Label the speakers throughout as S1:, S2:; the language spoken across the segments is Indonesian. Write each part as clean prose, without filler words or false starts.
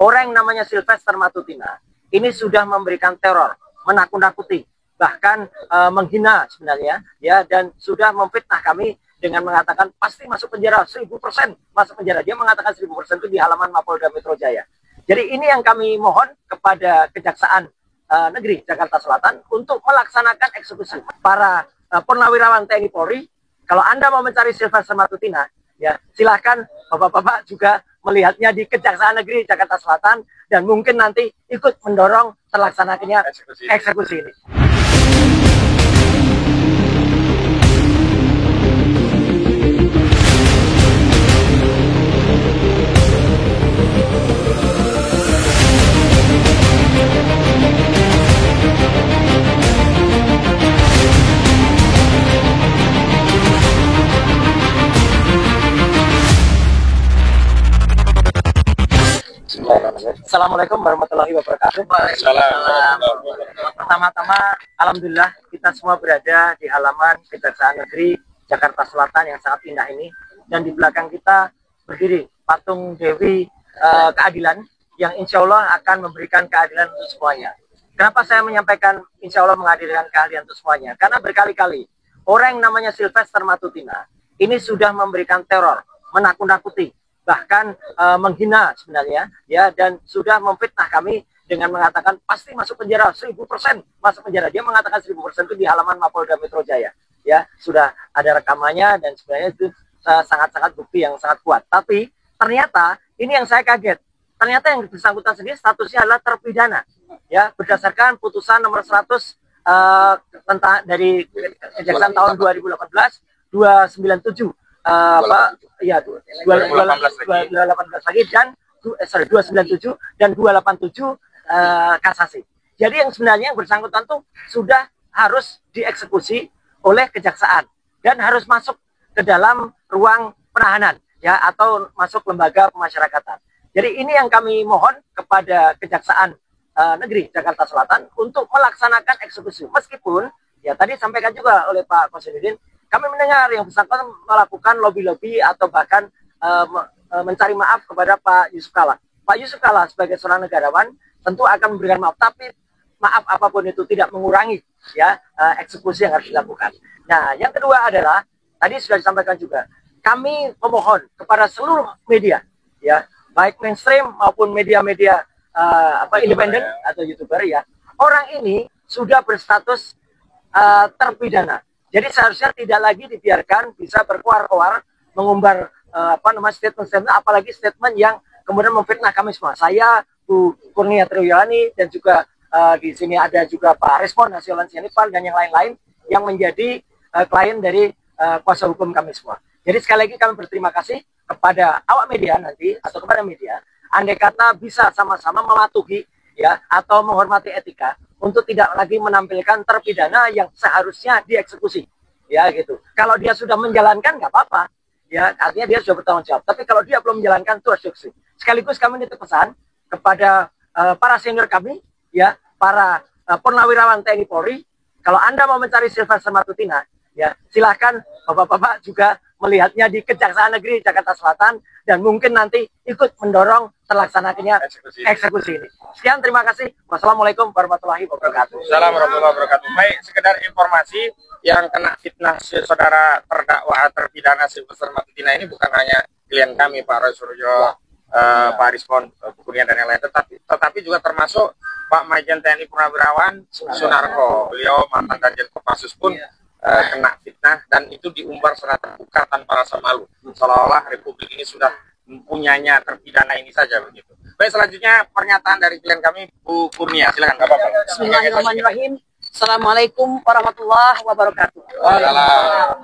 S1: Orang yang namanya Sylvester Matutina ini sudah memberikan teror, menakut-nakuti, bahkan menghina sebenarnya, ya, dan sudah memfitnah kami dengan mengatakan pasti masuk penjara 1000% masuk penjara. Dia mengatakan 1000% itu di halaman Mapolda Metro Jaya. Jadi ini yang kami mohon kepada Kejaksaan Negeri Jakarta Selatan untuk melaksanakan eksekusi para purnawirawan TNI Polri. Kalau Anda mau mencari Sylvester Matutina, ya silahkan Bapak-bapak juga melihatnya di Kejaksaan Negeri Jakarta Selatan dan mungkin nanti ikut mendorong terlaksananya eksekusi ini. Assalamualaikum warahmatullahi wabarakatuh. Pertama-tama, alhamdulillah kita semua berada di halaman Kejaksaan Negeri Jakarta Selatan yang sangat indah ini, dan di belakang kita berdiri patung Dewi Keadilan yang insya Allah akan memberikan keadilan untuk semuanya. Kenapa saya menyampaikan insya Allah menghadirkan keadilan untuk semuanya? Karena berkali-kali orang yang namanya Sylvester Matutina ini sudah memberikan teror, menakut-nakuti, bahkan menghina sebenarnya, ya, dan sudah memfitnah kami dengan mengatakan pasti masuk penjara 1000% masuk penjara. Dia mengatakan 1000% itu di halaman Mapolda Metro Jaya, ya, sudah ada rekamannya dan sebenarnya itu sangat-sangat bukti yang sangat kuat. Tapi ternyata ini yang saya kaget, ternyata yang bersangkutan sendiri statusnya adalah terpidana, ya, berdasarkan putusan nomor 100 tentang dari Kejaksaan tahun 2018 297 ya 218 lagi dan 297 dan 287 kasasi. Jadi yang sebenarnya yang bersangkutan tuh sudah harus dieksekusi oleh kejaksaan dan harus masuk ke dalam ruang penahanan, ya, atau masuk lembaga pemasyarakatan. Jadi ini yang kami mohon kepada Kejaksaan Negeri Jakarta Selatan untuk melaksanakan eksekusi. Meskipun ya tadi sampaikan juga oleh Pak Kosidudin, kami mendengar yang bersangkutan melakukan lobby-lobby atau bahkan mencari maaf kepada Pak Yusuf Kalla. Pak Yusuf Kalla sebagai seorang negarawan tentu akan memberikan maaf, tapi maaf apapun itu tidak mengurangi, ya, eksekusi yang harus dilakukan. Nah, yang kedua adalah tadi sudah disampaikan juga, kami memohon kepada seluruh media, ya, baik mainstream maupun media-media independen atau YouTuber, ya, orang ini sudah berstatus terpidana. Jadi seharusnya tidak lagi dibiarkan bisa berkoar-koar mengumbar statement-statement, apalagi statement yang kemudian memfitnah kami semua. Saya, Bu Kurnia Triwiyani, dan juga di sini ada juga Pak Respon Hasil Sianipal dan yang lain-lain yang menjadi klien dari kuasa hukum kami semua. Jadi sekali lagi kami berterima kasih kepada awak media nanti atau kepada media, andai kata bisa sama-sama mematuhi, ya, atau menghormati etika untuk tidak lagi menampilkan terpidana yang seharusnya dieksekusi, ya, gitu. Kalau dia sudah menjalankan nggak apa-apa, ya, artinya dia sudah bertanggung jawab. Tapi kalau dia belum menjalankan itu harus dieksekusi. Sekaligus kami nitip pesan kepada para senior kami, ya, para purnawirawan TNI Polri, kalau Anda mau mencari Sylvester Matutina, ya, silahkan Bapak-bapak juga melihatnya di Kejaksaan Negeri Jakarta Selatan dan mungkin nanti ikut mendorong terlaksananya eksekusi ini. Sekian, terima kasih. Wassalamualaikum warahmatullahi wabarakatuh.
S2: Assalamualaikum warahmatullahi wabarakatuh. Baik, sekedar informasi, yang kena fitnah saudara terdakwa terpidana Sylvester Matutina ini bukan hanya klien kami, Pak Roy Suryo, Pak Respon, Bu Kurnia, dan yang lain, tetapi juga termasuk Pak Majen TNI Purnawirawan Sunarko. Beliau mantan Danjen Kopassus pun kena fitnah, dan itu diumbar secara terbuka tanpa rasa malu, seolah-olah Republik ini sudah mempunyanya terpidana ini saja begitu. Baik, selanjutnya pernyataan dari klien kami, Bu Kurnia, silakan.
S3: Bismillahirrahmanirrahim. Assalamualaikum warahmatullahi wabarakatuh.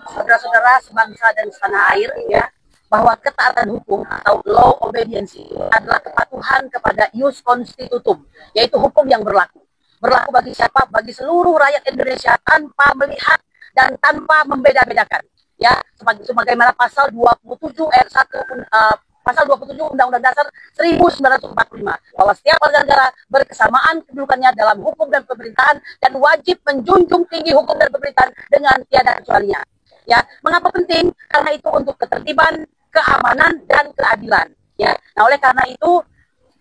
S3: Saudara-saudara sebangsa dan setanah air, ya, bahwa ketaatan hukum atau law obedience adalah kepatuhan kepada ius constitutum, yaitu hukum yang berlaku bagi siapa? Bagi seluruh rakyat Indonesia tanpa melihat dan tanpa membeda-bedakan, ya, sebagaimana pasal 27 ayat 1 pasal 27 Undang-Undang Dasar 1945, bahwa setiap warga negara berkesamaan kedudukannya dalam hukum dan pemerintahan dan wajib menjunjung tinggi hukum dan pemerintahan dengan tiada kecualinya. Ya, mengapa penting? Karena itu untuk ketertiban, keamanan, dan keadilan. Ya, nah oleh karena itu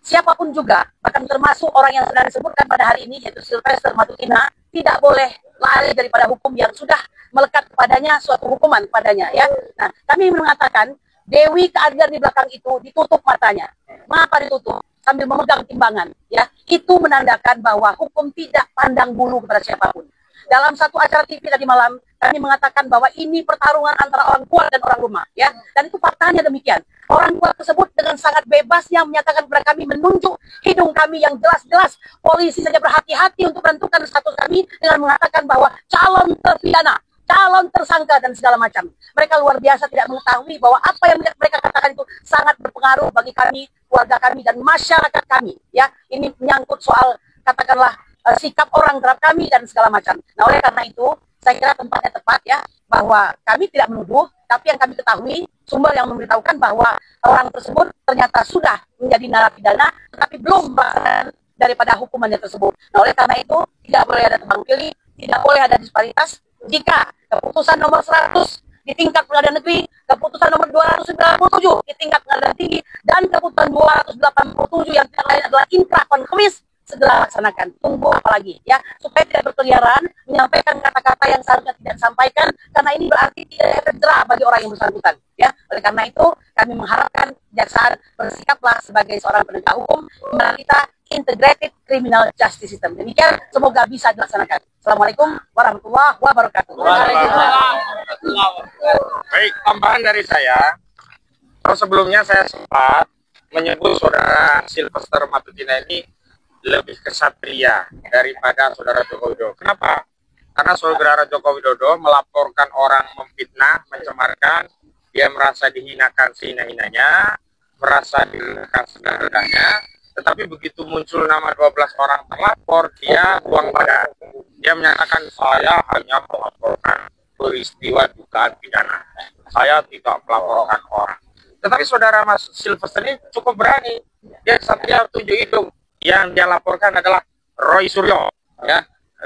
S3: siapapun juga, bahkan termasuk orang yang sudah disebutkan pada hari ini, yaitu Sylvester Matutina, tidak boleh lari daripada hukum yang sudah melekat kepadanya, suatu hukuman padanya, ya. Nah, kami mengatakan Dewi Keadilan di belakang itu ditutup matanya. Mengapa ditutup? Sambil memegang timbangan, ya. Itu menandakan bahwa hukum tidak pandang bulu kepada siapapun. Dalam satu acara TV tadi malam, kami mengatakan bahwa ini pertarungan antara orang kuat dan orang lemah, ya. Dan itu faktanya demikian. Orang kuat tersebut dengan sangat bebasnya menyatakan kepada kami, menunjuk hidung kami yang jelas-jelas. Polisi saja berhati-hati untuk menentukan status kami dengan mengatakan bahwa calon terpidana, calon tersangka dan segala macam. Mereka luar biasa tidak mengetahui bahwa apa yang mereka katakan itu sangat berpengaruh bagi kami, keluarga kami dan masyarakat kami, ya. Ini menyangkut soal katakanlah sikap orang terhadap kami dan segala macam. Nah, oleh karena itu, saya kira tempatnya tepat, ya, bahwa kami tidak menuduh, tapi yang kami ketahui, sumber yang memberitahukan bahwa orang tersebut ternyata sudah menjadi narapidana, tetapi belum melaksanakan daripada hukumannya tersebut. Nah, oleh karena itu, tidak boleh ada tebang pilih, tidak boleh ada disparitas. Jika keputusan nomor 100 di tingkat pengadilan negeri, keputusan nomor 297 di tingkat pengadilan tinggi, dan keputusan 287 yang lain adalah inkrah konkumis, segera laksanakan. Tunggu apa lagi, ya, supaya tidak berkeliaran menyampaikan kata-kata yang seharusnya tidak disampaikan, karena ini berarti tidak efek jerah bagi orang yang bersangkutan, ya. Oleh karena itu kami mengharapkan kejaksaan bersikaplah sebagai seorang penegak hukum, di mana kita integrated criminal justice system. Demikian, semoga bisa dilaksanakan. Assalamualaikum warahmatullahi wabarakatuh.
S2: Baik, tambahan dari saya. Kalau sebelumnya saya sempat menyebut saudara Sylvester Matutina ini lebih kesatria daripada saudara Joko Widodo. Kenapa? Karena saudara Joko Widodo melaporkan orang memfitnah, mencemarkan, dia merasa dihinakan sehina-hinanya, merasa direndahkan serendah-rendahnya, tetapi begitu muncul nama 12 orang terlapor, dia buang badan. Dia menyatakan, saya hanya melaporkan peristiwa dugaan pidana. Saya tidak melaporkan orang. Tetapi saudara Mas Sylvester ini cukup berani. Dia satria tunjuk hidung. Yang dia laporkan adalah Roy Suryo, ya,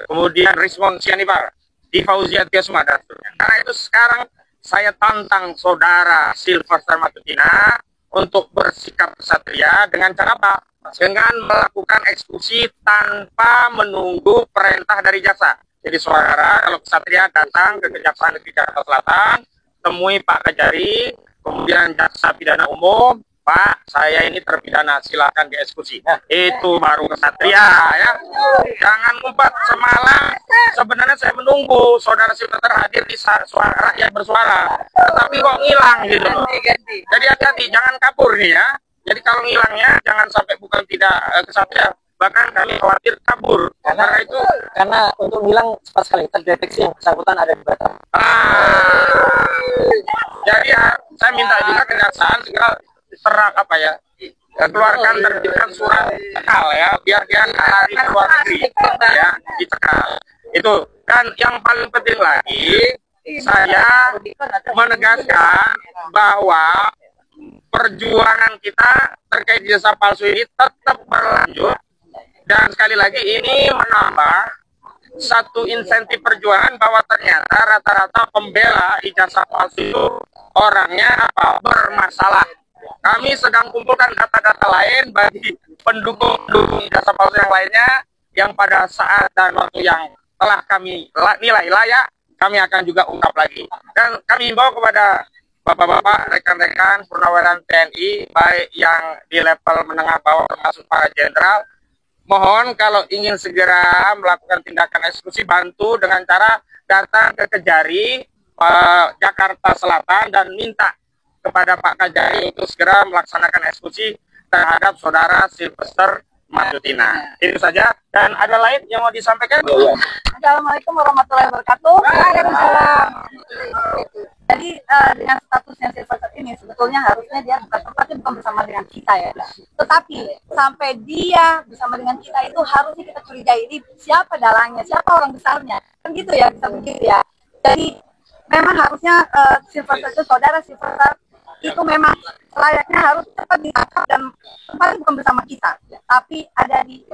S2: kemudian Rizwan Sianipar, di Fauzia Tiasma dan seterusnya. Karena itu sekarang saya tantang saudara Sylvester Matutina untuk bersikap kesatria dengan cara apa? Dengan melakukan eksekusi tanpa menunggu perintah dari jaksa. Jadi saudara kalau kesatria datang ke Kejaksaan Negeri Jakarta Selatan, temui Pak Kajari, kemudian jaksa pidana umum, Pak, saya ini terpidana, silakan dieksekusi. Itu baru kesatria, ya. Jangan ngumpet semalam. Sebenarnya saya menunggu saudara Sylvester hadir di suara rakyat bersuara, tetapi kok ngilang gitu loh. Jadi hati-hati, jangan kabur nih, ya. Jadi kalau ngilangnya jangan sampai bukan tidak kesatria, bahkan kami khawatir kabur.
S1: Karena untuk ngilang cepat sekali terdeteksi yang bersangkutan ada di Batam.
S2: Jadi ya, saya minta juga kejaksaan segera keluarkan terbitkan surat cekal, ya, biar dia lari ke luar negeri, ya, dicekal. Itu kan yang paling penting lagi, saya menegaskan bahwa perjuangan kita terkait jasa palsu ini tetap berlanjut, dan sekali lagi ini menambah satu insentif perjuangan bahwa ternyata rata-rata pembela ijazah palsu itu orangnya bermasalah. Kami sedang kumpulkan data-data lain bagi pendukung ijazah palsu yang lainnya yang pada saat dan waktu yang telah kami nilai layak, kami akan juga ungkap lagi. Dan kami himbau kepada bapak-bapak, rekan-rekan purnawirawan TNI, baik yang di level menengah bawah termasuk para jenderal, mohon kalau ingin segera melakukan tindakan eksekusi, bantu dengan cara datang ke Kejari Jakarta Selatan dan minta kepada Pak Kajari untuk segera melaksanakan eksekusi terhadap saudara Sylvester Matutina. Itu saja. Dan ada lain yang mau disampaikan?
S3: Assalamualaikum warahmatullahi wabarakatuh. Waalaikumsalam. Jadi dengan statusnya Sylvester ini sebetulnya harusnya dia bukan bersama dengan kita, ya. Tetapi sampai dia bersama dengan kita itu harusnya kita curigai ini siapa dalangnya, siapa orang besarnya, kan gitu ya, bisa begitu ya. Jadi memang harusnya Sylvester itu, saudara Sylvester itu memang layaknya harus cepat ditangkap dan tempatnya bukan bersama kita, tapi ada di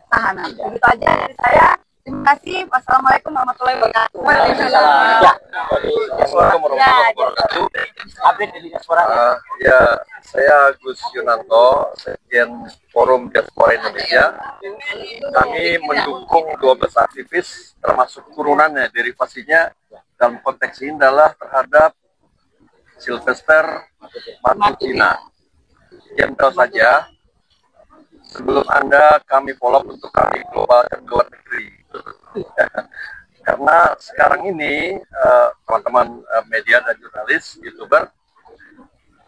S3: tahanan. Begitu aja dari saya. Terima kasih. Wassalamualaikum warahmatullahi wabarakatuh.
S1: Waalaikumsalam. Ya,
S4: Assalamualaikum warahmatullahi wabarakatuh.
S1: update dari diaspora.
S4: Ya, saya Gus Yunanto, Sekjen Forum Diaspora Indonesia. Kami mendukung 12 aktivis, termasuk turunannya, derivasinya dalam konteks ini adalah terhadap Sylvester Matutina. Yang tahu saja, sebelum Anda kami follow untuk kami global dan luar negeri. Karena sekarang ini teman-teman media dan jurnalis, YouTuber,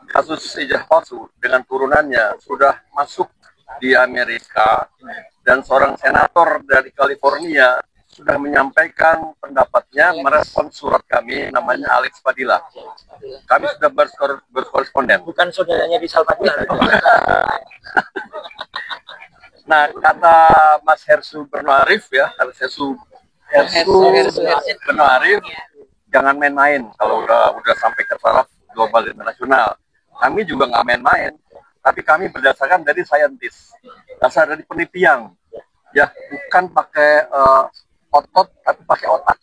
S4: kasus ijazah palsu dengan turunannya sudah masuk di Amerika, dan seorang senator dari California sudah menyampaikan pendapatnya merespon surat kami, namanya Alex Padilla. Kami sudah berkoresponden.
S1: Bukan saudaranya di Salpadilla.
S4: Nah, kata Mas Hersu Beno Arif ya, Hersu Beno Arif, jangan main-main kalau udah sampai ke taraf global internasional. Kami juga nggak main-main, tapi kami berdasarkan dari saintis, dasar dari penelitian, ya, bukan pakai otot, tapi pakai otak.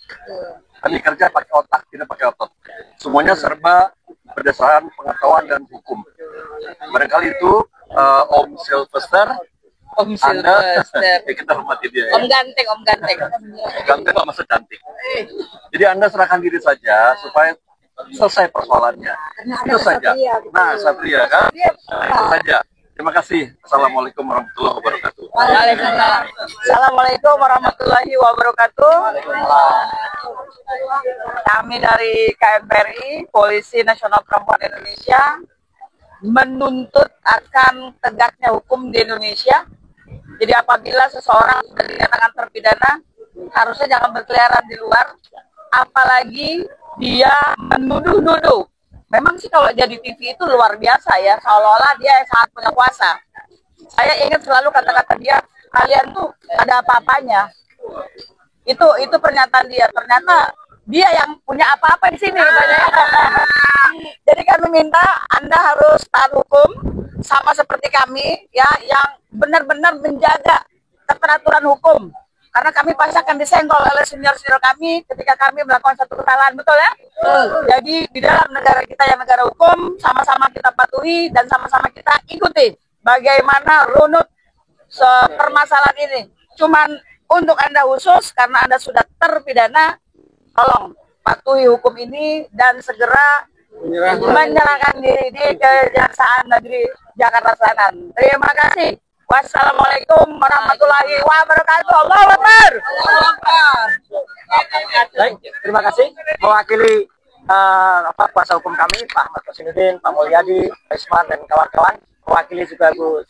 S4: Kami kerja pakai otak, tidak pakai otot. Semuanya serba berdasarkan pengetahuan dan hukum. Barangkali itu Om Sylvester.
S3: Om Sylvester.
S4: Kita hormati dia.
S3: Om Ganteng, Om Ganteng.
S4: Ganteng kok masa cantik. Jadi Anda serahkan diri saja supaya selesai persoalannya. Itu saja. Nah, Satria kan? Nah, itu saja. Terima kasih. Assalamualaikum warahmatullahi wabarakatuh.
S3: Waalaikumsalam. Assalamualaikum warahmatullahi wabarakatuh. Kami dari KMPRI, Polisi Nasional Perempuan Indonesia, menuntut akan tegaknya hukum di Indonesia. Jadi apabila seseorang sudah dinyatakan terpidana, harusnya jangan berkeliaran di luar, apalagi dia menuduh-nuduh. Memang sih kalau jadi TV itu luar biasa ya, seolah-olah dia sangat punya kuasa. Saya ingat selalu kata-kata dia, kalian tuh ada apa-apanya. Itu pernyataan dia. Ternyata dia yang punya apa-apa di sini. Jadi kami minta Anda harus taat hukum sama seperti kami ya, yang benar-benar menjaga keteraturan hukum. Karena kami pasti akan disenggol oleh senior-senior kami ketika kami melakukan satu kesalahan, betul ya? Jadi di dalam negara kita yang negara hukum, sama-sama kita patuhi dan sama-sama kita ikuti bagaimana runut permasalahan ini. Cuman untuk Anda khusus, karena Anda sudah terpidana, tolong patuhi hukum ini dan segera menyerahkan diri di Kejaksaan Negeri Jakarta Selatan. Terima kasih. Wassalamualaikum warahmatullahi wabarakatuh. Allahu Akbar.
S1: Baik, terima kasih. Mewakili kuasa hukum kami, Pak Ahmad Kosinuddin, Pak Mulyadi, Pak Ismar, dan kawan-kawan, mewakili juga Bu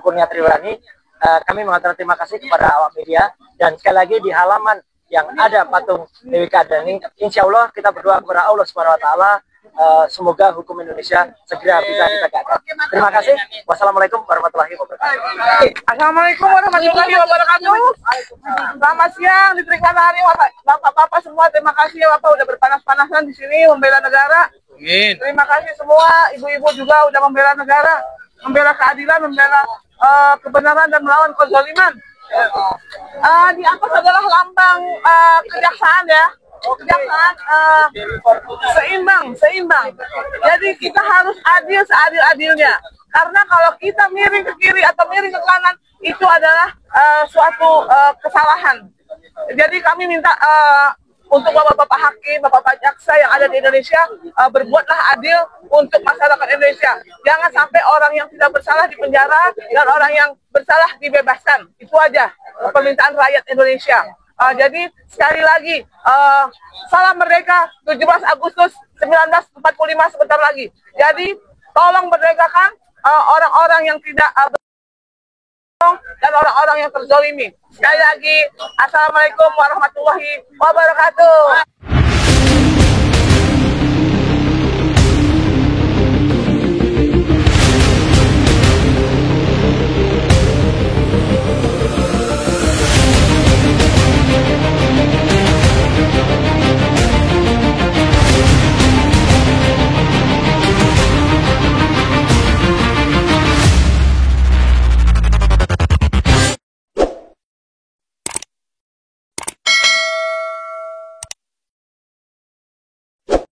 S1: Kurnia Triwani, kami mengatakan terima kasih kepada awak media, dan sekali lagi di halaman yang ada patung Dewi Kardani, insya Allah kita berdoa kepada Allah Subhanahu Wa Taala, semoga hukum Indonesia segera bisa ditegakkan. Terima kasih. Wassalamualaikum warahmatullahi wabarakatuh.
S3: Assalamualaikum warahmatullahi wabarakatuh. Selamat siang, diberi hari Bapak-bapak semua. Terima kasih ya Bapak udah berpanas-panasan di sini membela negara. Terima kasih semua, ibu-ibu juga udah membela negara, membela keadilan, membela kebenaran dan melawan kezaliman. Di atas adalah lambang kejaksaan ya. Kejaksaan seimbang. Jadi kita harus adil seadil-adilnya. Karena kalau kita miring ke kiri atau miring ke kanan, itu adalah suatu kesalahan. Jadi kami minta untuk bapak-bapak hakim, bapak-bapak jaksa yang ada di Indonesia, berbuatlah adil untuk masyarakat Indonesia. Jangan sampai orang yang tidak bersalah dipenjara dan orang yang bersalah dibebaskan. Itu aja permintaan rakyat Indonesia. Jadi sekali lagi, salam merdeka 17 Agustus 1945 sebentar lagi. Jadi tolong merdekakan orang-orang yang tidak dan orang-orang yang terzolimi. Sekali lagi, Assalamualaikum warahmatullahi wabarakatuh.